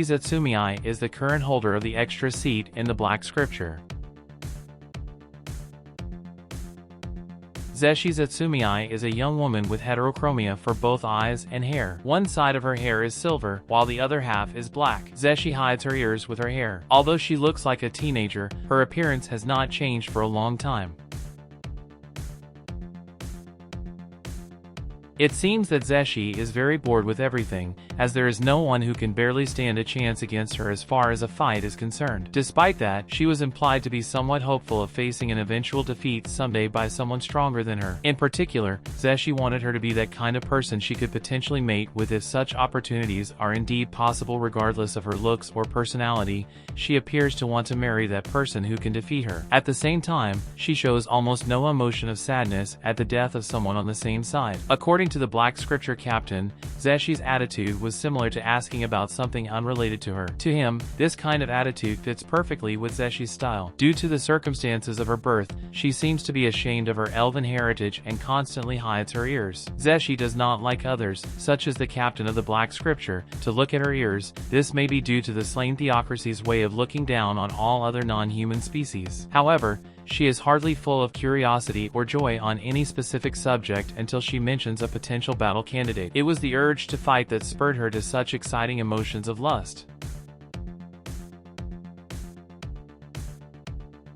Zetsumei is the current holder of the extra seat in the Black Scripture. Zesshi Zetsumei is a young woman with heterochromia for both eyes and hair. One side of her hair is silver, while the other half is black. Zesshi hides her ears with her hair. Although she looks like a teenager, her appearance has not changed for a long time. It seems that Zesshi is very bored with everything, as there is no one who can barely stand a chance against her as far as a fight is concerned. Despite that, she was implied to be somewhat hopeful of facing an eventual defeat someday by someone stronger than her. In particular, Zesshi wanted her to be that kind of person she could potentially mate with if such opportunities are indeed possible regardless of her looks or personality. She appears to want to marry that person who can defeat her. At the same time, she shows almost no emotion of sadness at the death of someone on the same side. According to the Black Scripture captain, Zeshi's attitude was similar to asking about something unrelated to her. To him, this kind of attitude fits perfectly with Zeshi's style. Due to the circumstances of her birth, she seems to be ashamed of her elven heritage and constantly hides her ears. Zesshi does not like others, such as the captain of the Black Scripture, to look at her ears. This may be due to the slain theocracy's way of looking down on all other non-human species. However, she is hardly full of curiosity or joy on any specific subject until she mentions a potential battle candidate. It was the urge to fight that spurred her to such exciting emotions of lust.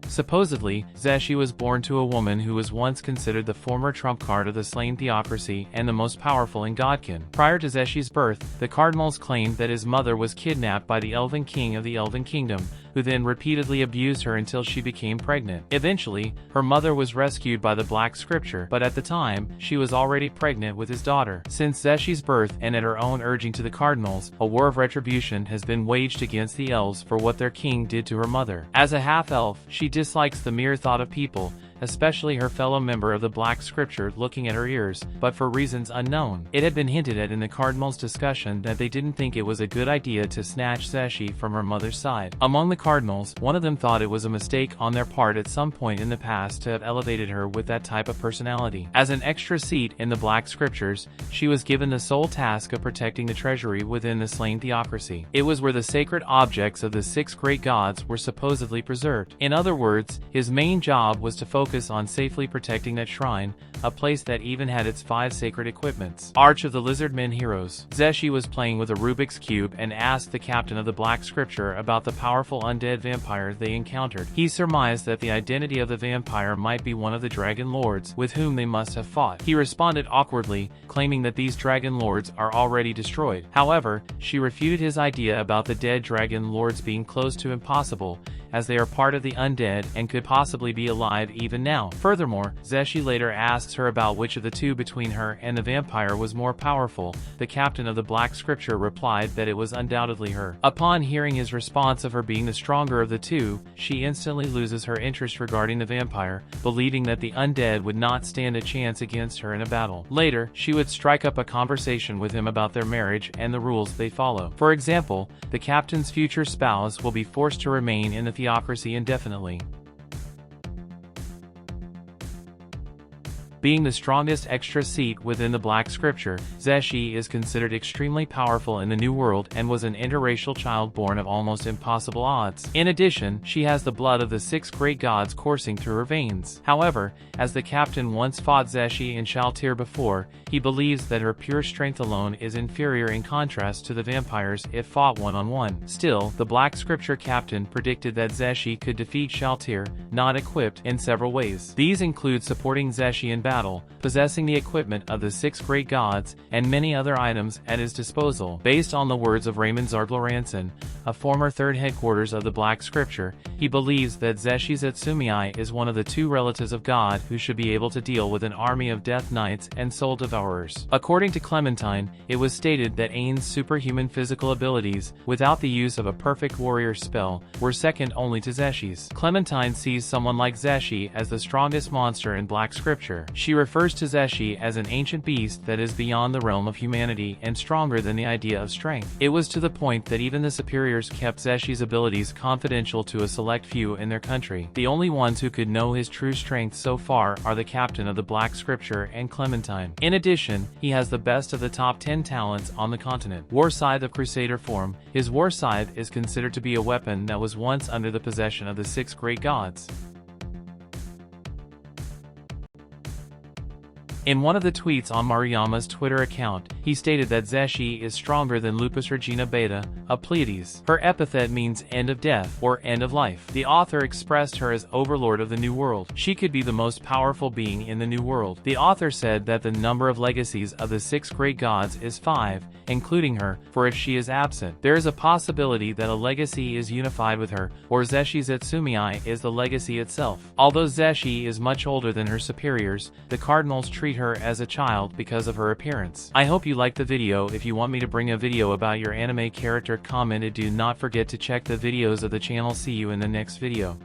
Supposedly, Zesshi was born to a woman who was once considered the former trump card of the slain theocracy and the most powerful in Godkin. Prior to Zeshi's birth, the cardinals claimed that his mother was kidnapped by the Elven King of the Elven Kingdom, who then repeatedly abused her until she became pregnant. Eventually, her mother was rescued by the Black Scripture, but at the time, she was already pregnant with his daughter. Since Zeshi's birth and at her own urging to the cardinals, a war of retribution has been waged against the elves for what their king did to her mother. As a half-elf, she dislikes the mere thought of people, especially her fellow member of the Black Scripture, looking at her ears, but for reasons unknown. It had been hinted at in the cardinals' discussion that they didn't think it was a good idea to snatch Zesshi from her mother's side. Among the cardinals, one of them thought it was a mistake on their part at some point in the past to have elevated her with that type of personality. As an extra seat in the Black Scriptures, she was given the sole task of protecting the treasury within the slain theocracy. It was where the sacred objects of the 6 great gods were supposedly preserved. In other words, his main job was to focus on safely protecting that shrine, a place that even had its 5 sacred equipments. Arch of the Lizardmen Heroes. Zesshi was playing with a Rubik's Cube and asked the captain of the Black Scripture about the powerful undead vampire they encountered. He surmised that the identity of the vampire might be one of the Dragon Lords, with whom they must have fought. He responded awkwardly, claiming that these Dragon Lords are already destroyed. However, she refuted his idea about the dead Dragon Lords being close to impossible, as they are part of the undead and could possibly be alive even now. Furthermore, Zesshi later asks her about which of the two between her and the vampire was more powerful. The captain of the Black Scripture replied that it was undoubtedly her. Upon hearing his response of her being the stronger of the two, she instantly loses her interest regarding the vampire, believing that the undead would not stand a chance against her in a battle. Later, she would strike up a conversation with him about their marriage and the rules they follow. For example, the captain's future spouse will be forced to remain in the theocracy indefinitely. Being the strongest extra seat within the Black Scripture, Zesshi is considered extremely powerful in the New World and was an interracial child born of almost impossible odds. In addition, she has the blood of the 6 great gods coursing through her veins. However, as the captain once fought Zesshi and Shaltir before, he believes that her pure strength alone is inferior in contrast to the vampires if fought one-on-one. Still, the Black Scripture captain predicted that Zesshi could defeat Shaltir, not equipped, in several ways. These include supporting Zesshi in battle, possessing the equipment of the 6 great gods, and many other items at his disposal. Based on the words of Raymond Zardloranson, a former third headquarters of the Black Scripture, he believes that Zesshi Zetsumei is one of the 2 relatives of God who should be able to deal with an army of Death Knights and Soul Devourers. According to Clementine, it was stated that Ain's superhuman physical abilities, without the use of a perfect warrior spell, were second only to Zeshi's. Clementine sees someone like Zesshi as the strongest monster in Black Scripture. She refers to Zesshi as an ancient beast that is beyond the realm of humanity and stronger than the idea of strength. It was to the point that even the superiors kept Zeshi's abilities confidential to a select few in their country. The only ones who could know his true strength so far are the captain of the Black Scripture and Clementine. In addition, he has the best of the top 10 talents on the continent. War Scythe of Crusader form. His War Scythe is considered to be a weapon that was once under the possession of the 6 great gods. In one of the tweets on Maruyama's Twitter account, he stated that Zesshi is stronger than Lupus Regina Beta, a Pleiades. Her epithet means end of death, or end of life. The author expressed her as Overlord of the New World. She could be the most powerful being in the New World. The author said that the number of legacies of the 6 great gods is 5, including her, for if she is absent, there is a possibility that a legacy is unified with her, or Zesshi Zetsumei is the legacy itself. Although Zesshi is much older than her superiors, the cardinals treat her as a child because of her appearance. I hope you liked the video. If you want me to bring a video about your anime character, comment it. Do not forget to check the videos of the channel. See you in the next video.